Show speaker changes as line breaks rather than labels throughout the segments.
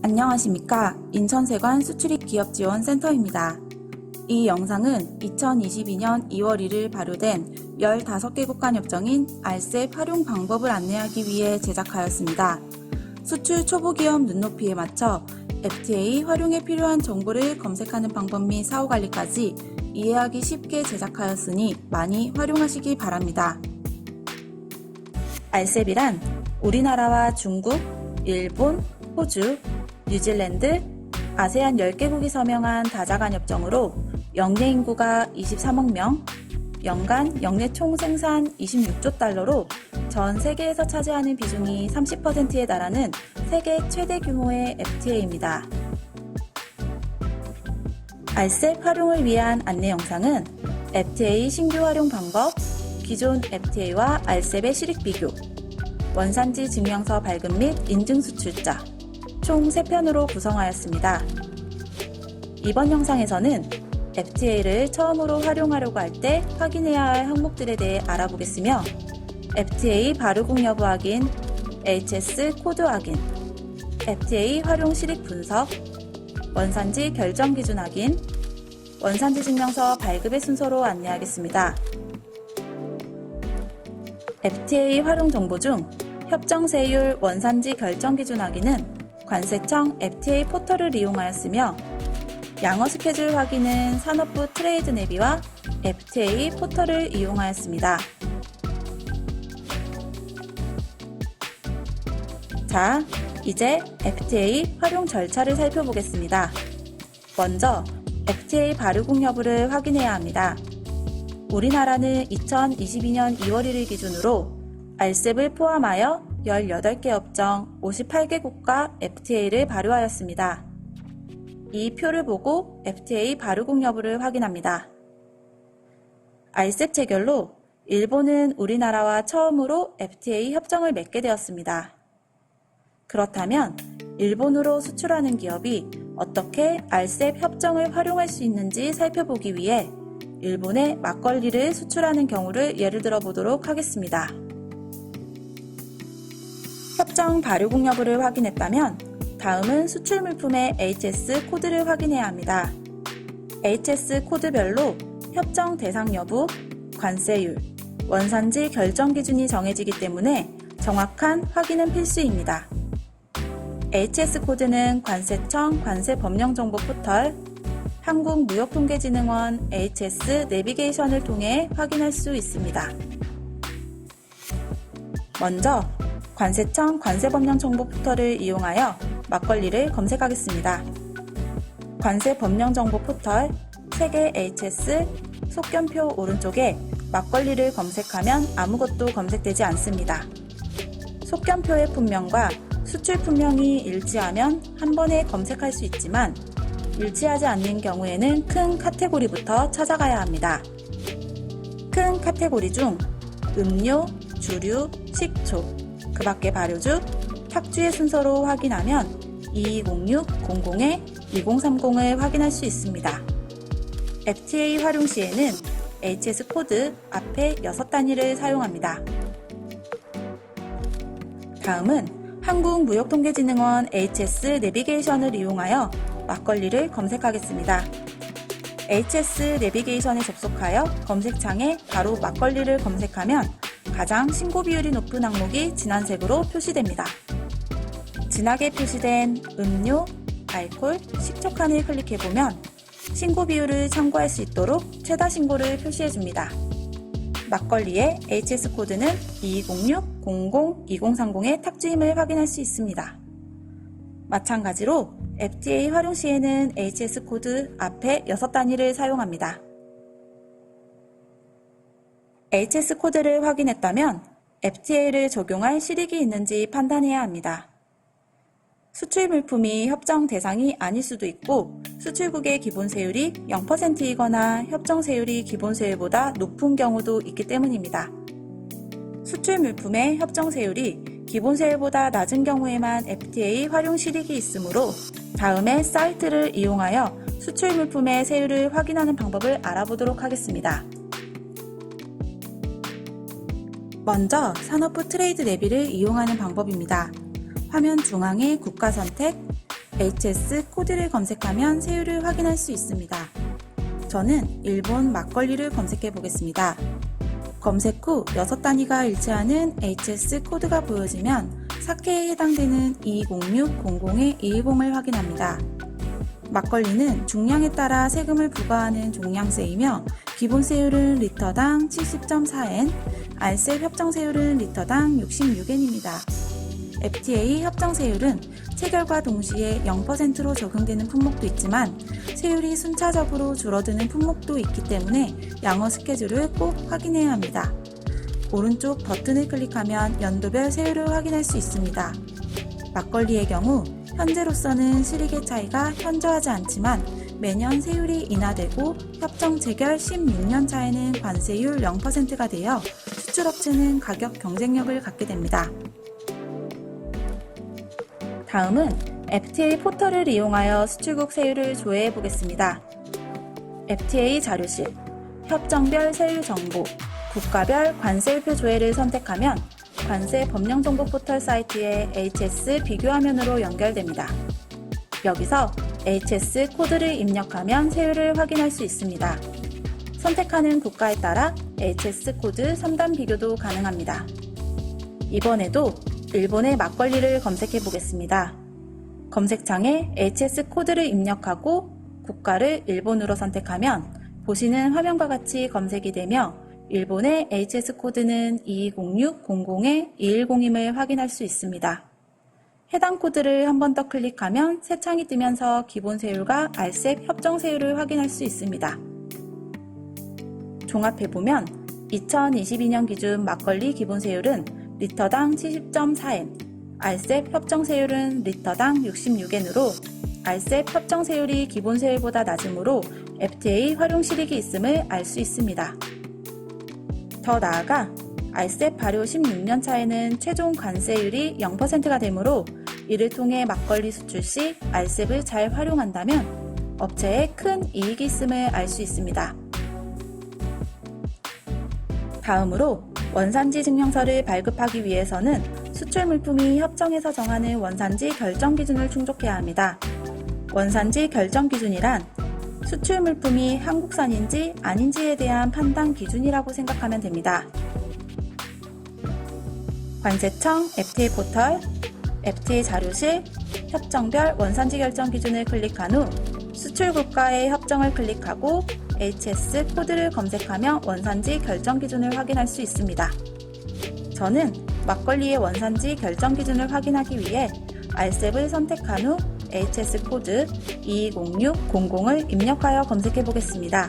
안녕하십니까. 인천세관 수출입기업지원센터입니다. 이 영상은 2022년 2월 1일 발효된 15개 국간협정인 RCEP 활용 방법을 안내하기 위해 제작하였습니다. 수출 초보기업 눈높이에 맞춰 FTA 활용에 필요한 정보를 검색하는 방법 및 사후관리까지 이해하기 쉽게 제작하였으니 많이 활용하시기 바랍니다. RCEP이란 우리나라와 중국, 일본, 호주, 뉴질랜드, 아세안 10개국이 서명한 다자간 협정으로 영내 인구가 23억 명, 연간 영내 총생산 26조 달러로 전 세계에서 차지하는 비중이 30%에 달하는 세계 최대 규모의 FTA입니다. RCEP 활용을 위한 안내 영상은 FTA 신규 활용 방법, 기존 FTA와 RCEP의 실익 비교, 원산지 증명서 발급 및 인증 수출자, 총 3편으로 구성하였습니다. 이번 영상에서는 FTA를 처음으로 활용하려고 할 때 확인해야 할 항목들에 대해 알아보겠으며 FTA 발효국 여부 확인, HS 코드 확인, FTA 활용 실익 분석, 원산지 결정 기준 확인, 원산지 증명서 발급의 순서로 안내하겠습니다. FTA 활용 정보 중 협정 세율 원산지 결정 기준 확인은 관세청 FTA 포털을 이용하였으며 양어 스케줄 확인은 산업부 트레이드 내비와 FTA 포털을 이용하였습니다. 자, 이제 FTA 활용 절차를 살펴보겠습니다. 먼저 FTA 발효국 여부를 확인해야 합니다. 우리나라는 2022년 2월 1일 기준으로 RCEP을 포함하여 18개 업종 58개국과 FTA를 발효하였습니다. 이 표를 보고 FTA 발효국 여부를 확인합니다. RCEP 체결로 일본은 우리나라와 처음으로 FTA 협정을 맺게 되었습니다. 그렇다면 일본으로 수출하는 기업이 어떻게 RCEP 협정을 활용할 수 있는지 살펴보기 위해 일본에 막걸리를 수출하는 경우를 예를 들어 보도록 하겠습니다. 협정 발효국 여부를 확인했다면 다음은 수출 물품의 HS 코드를 확인해야 합니다. HS 코드별로 협정 대상 여부, 관세율, 원산지 결정 기준이 정해지기 때문에 정확한 확인은 필수입니다. HS 코드는 관세청 관세법령정보 포털, 한국무역통계진흥원 HS 내비게이션을 통해 확인할 수 있습니다. 먼저 관세청 관세법령정보 포털을 이용하여 막걸리를 검색하겠습니다. 관세법령정보 포털 세계 HS 속견표 오른쪽에 막걸리를 검색하면 아무것도 검색되지 않습니다. 속견표의 품명과 수출 품명이 일치하면 한 번에 검색할 수 있지만 일치하지 않는 경우에는 큰 카테고리부터 찾아가야 합니다. 큰 카테고리 중 음료, 주류, 식초, 그 밖의 발효주, 탁주의 순서로 확인하면 2206-00-2030을 확인할 수 있습니다. FTA 활용 시에는 HS 코드 앞에 6단위를 사용합니다. 다음은 한국무역통계진흥원 HS 내비게이션을 이용하여 막걸리를 검색하겠습니다. HS 내비게이션에 접속하여 검색창에 바로 막걸리를 검색하면 가장 신고 비율이 높은 항목이 진한 색으로 표시됩니다. 진하게 표시된 음료, 알코올, 식초 칸을 클릭해보면 신고 비율을 참고할 수 있도록 최다 신고를 표시해줍니다. 막걸리의 HS 코드는 2206-00-2030의 탁주임을 확인할 수 있습니다. 마찬가지로 FTA 활용 시에는 HS 코드 앞에 6단위를 사용합니다. HS 코드를 확인했다면 FTA를 적용할 실익이 있는지 판단해야 합니다. 수출 물품이 협정 대상이 아닐 수도 있고 수출국의 기본 세율이 0%이거나 협정 세율이 기본 세율보다 높은 경우도 있기 때문입니다. 수출 물품의 협정 세율이 기본 세율보다 낮은 경우에만 FTA 활용 실익이 있으므로 다음에 사이트를 이용하여 수출 물품의 세율을 확인하는 방법을 알아보도록 하겠습니다. 먼저 산업부 트레이드 내비를 이용하는 방법입니다. 화면 중앙에 국가 선택, HS 코드를 검색하면 세율을 확인할 수 있습니다. 저는 일본 막걸리를 검색해 보겠습니다. 검색 후 6단위가 일치하는 HS 코드가 보여지면 사케에 해당되는 206-00-210을 확인합니다. 막걸리는 중량에 따라 세금을 부과하는 종량세이며 기본 세율은 리터당 70.4엔, 알셉 협정 세율은 리터당 66엔입니다. FTA 협정 세율은 체결과 동시에 0%로 적용되는 품목도 있지만 세율이 순차적으로 줄어드는 품목도 있기 때문에 양어 스케줄을 꼭 확인해야 합니다. 오른쪽 버튼을 클릭하면 연도별 세율을 확인할 수 있습니다. 막걸리의 경우 현재로서는 실익의 차이가 현저하지 않지만 매년 세율이 인하되고 협정 체결 16년 차에는 관세율 0%가 되어 수출업체는 가격 경쟁력을 갖게 됩니다. 다음은 FTA 포털을 이용하여 수출국 세율을 조회해 보겠습니다. FTA 자료실, 협정별 세율 정보, 국가별 관세율표 조회를 선택하면 관세 법령 정보 포털 사이트의 HS 비교 화면으로 연결됩니다. 여기서 HS 코드를 입력하면 세율을 확인할 수 있습니다. 선택하는 국가에 따라 HS 코드 3단 비교도 가능합니다. 이번에도 일본의 막걸리를 검색해 보겠습니다. 검색창에 HS 코드를 입력하고 국가를 일본으로 선택하면 보시는 화면과 같이 검색이 되며 일본의 HS 코드는 206-00-210임을 확인할 수 있습니다. 해당 코드를 한 번 더 클릭하면 새 창이 뜨면서 기본 세율과 알셉 협정 세율을 확인할 수 있습니다. 종합해보면 2022년 기준 막걸리 기본 세율은 리터당 70.4엔, 알셉 협정 세율은 리터당 66엔으로 알셉 협정 세율이 기본 세율보다 낮으므로 FTA 활용 실익이 있음을 알 수 있습니다. 더 나아가 알셉 발효 16년 차에는 최종 관세율이 0%가 되므로 이를 통해 막걸리 수출 시 알셉을 잘 활용한다면 업체에 큰 이익이 있음을 알 수 있습니다. 다음으로 원산지 증명서를 발급하기 위해서는 수출 물품이 협정에서 정하는 원산지 결정 기준을 충족해야 합니다. 원산지 결정 기준이란 수출 물품이 한국산인지 아닌지에 대한 판단 기준이라고 생각하면 됩니다. 관세청 FTA 포털, FTA 자료실, 협정별 원산지 결정 기준을 클릭한 후 수출 국가의 협정을 클릭하고 HS 코드를 검색하며 원산지 결정 기준을 확인할 수 있습니다. 저는 막걸리의 원산지 결정 기준을 확인하기 위해 알셉을 선택한 후 HS 코드 206-00을 입력하여 검색해 보겠습니다.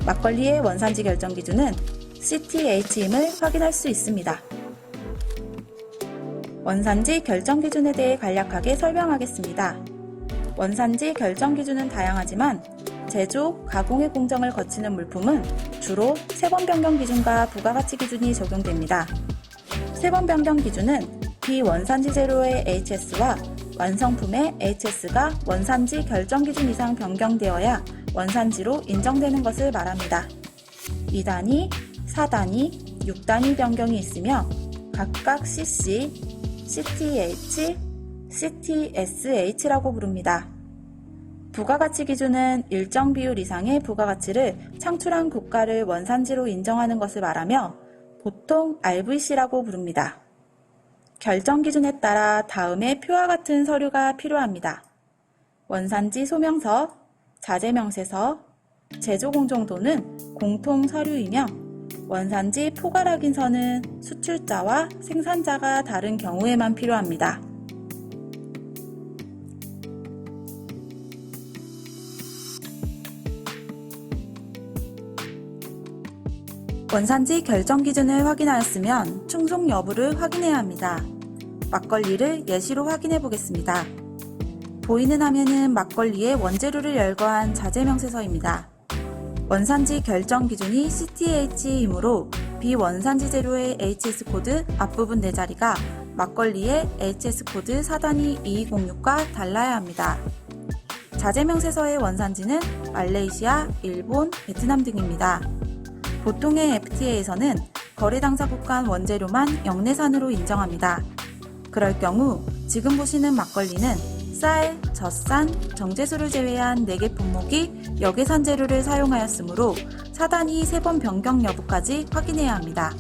막걸리의 원산지 결정 기준은 CTH임을 확인할 수 있습니다. 원산지 결정 기준에 대해 간략하게 설명하겠습니다. 원산지 결정 기준은 다양하지만 제조, 가공의 공정을 거치는 물품은 주로 세번 변경 기준과 부가가치 기준이 적용됩니다. 세번 변경 기준은 비원산지 재료의 HS와 완성품의 HS가 원산지 결정 기준 이상 변경되어야 원산지로 인정되는 것을 말합니다. 2단위, 4단위, 6단위 변경이 있으며 각각 CC, CTH, CTSH라고 부릅니다. 부가가치 기준은 일정 비율 이상의 부가가치를 창출한 국가를 원산지로 인정하는 것을 말하며 보통 RVC라고 부릅니다. 결정 기준에 따라 다음의 표와 같은 서류가 필요합니다. 원산지 소명서, 자재명세서, 제조공정도는 공통 서류이며 원산지 포괄확인서는 수출자와 생산자가 다른 경우에만 필요합니다. 원산지 결정 기준을 확인하였으면 충족 여부를 확인해야 합니다. 막걸리를 예시로 확인해 보겠습니다. 보이는 화면은 막걸리의 원재료를 열거한 자재명세서입니다. 원산지 결정 기준이 CTH이므로 비원산지 재료의 HS 코드 앞부분 4자리가 막걸리의 HS 코드 4단위 2206과 달라야 합니다. 자재명세서의 원산지는 말레이시아, 일본, 베트남 등입니다. 보통의 FTA에서는 거래 당사국 간 원재료만 영내산으로 인정합니다. 그럴 경우 지금 보시는 막걸리는 쌀, 젖산, 정제수를 제외한 4개 품목이 역외산 재료를 사용하였으므로 사단이 3번 변경 여부까지 확인해야 합니다.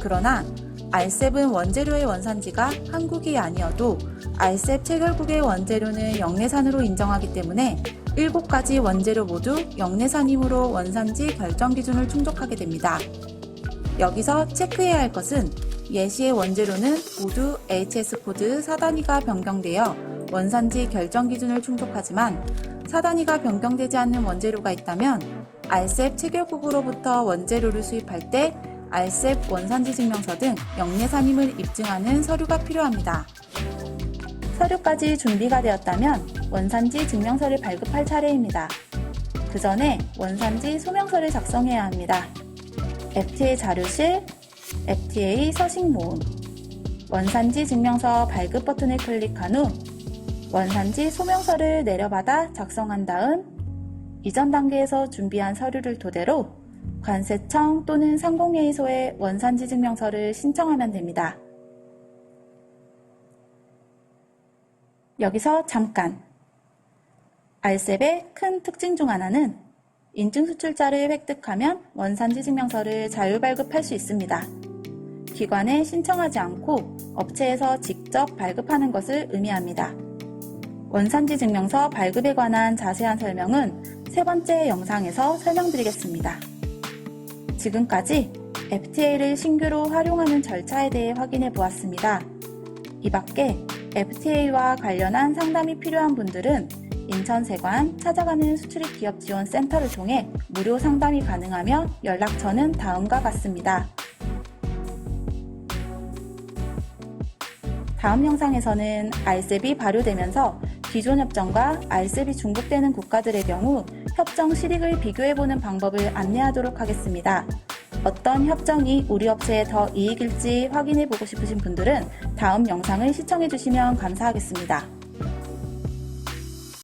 그러나 알셉은 원재료의 원산지가 한국이 아니어도 알셉 체결국의 원재료는 영내산으로 인정하기 때문에 7가지 원재료 모두 영내산이므로 원산지 결정 기준을 충족하게 됩니다. 여기서 체크해야 할 것은 예시의 원재료는 모두 HS 코드 4단위가 변경되어 원산지 결정 기준을 충족하지만 4단위가 변경되지 않는 원재료가 있다면 알셉 체결국으로부터 원재료를 수입할 때 알셉 원산지 증명서 등 영내산임을 입증하는 서류가 필요합니다. 서류까지 준비가 되었다면 원산지 증명서를 발급할 차례입니다. 그 전에 원산지 소명서를 작성해야 합니다. FTA 자료실, FTA 서식 모음, 원산지 증명서 발급 버튼을 클릭한 후 원산지 소명서를 내려받아 작성한 다음 이전 단계에서 준비한 서류를 토대로 관세청 또는 상공회의소에 원산지 증명서를 신청하면 됩니다. 여기서 잠깐! 알셉의 큰 특징 중 하나는 인증수출자를 획득하면 원산지 증명서를 자율발급할 수 있습니다. 기관에 신청하지 않고 업체에서 직접 발급하는 것을 의미합니다. 원산지 증명서 발급에 관한 자세한 설명은 3번째 영상에서 설명드리겠습니다. 지금까지 FTA를 신규로 활용하는 절차에 대해 확인해 보았습니다. 이 밖에 FTA와 관련한 상담이 필요한 분들은 인천세관 찾아가는 수출입 기업 지원 센터를 통해 무료 상담이 가능하며 연락처는 다음과 같습니다. 다음 영상에서는 알셉이 발효되면서 기존 협정과 알셉이 중복되는 국가들의 경우 협정 실익을 비교해보는 방법을 안내하도록 하겠습니다. 어떤 협정이 우리 업체에 더 이익일지 확인해보고 싶으신 분들은 다음 영상을 시청해주시면 감사하겠습니다.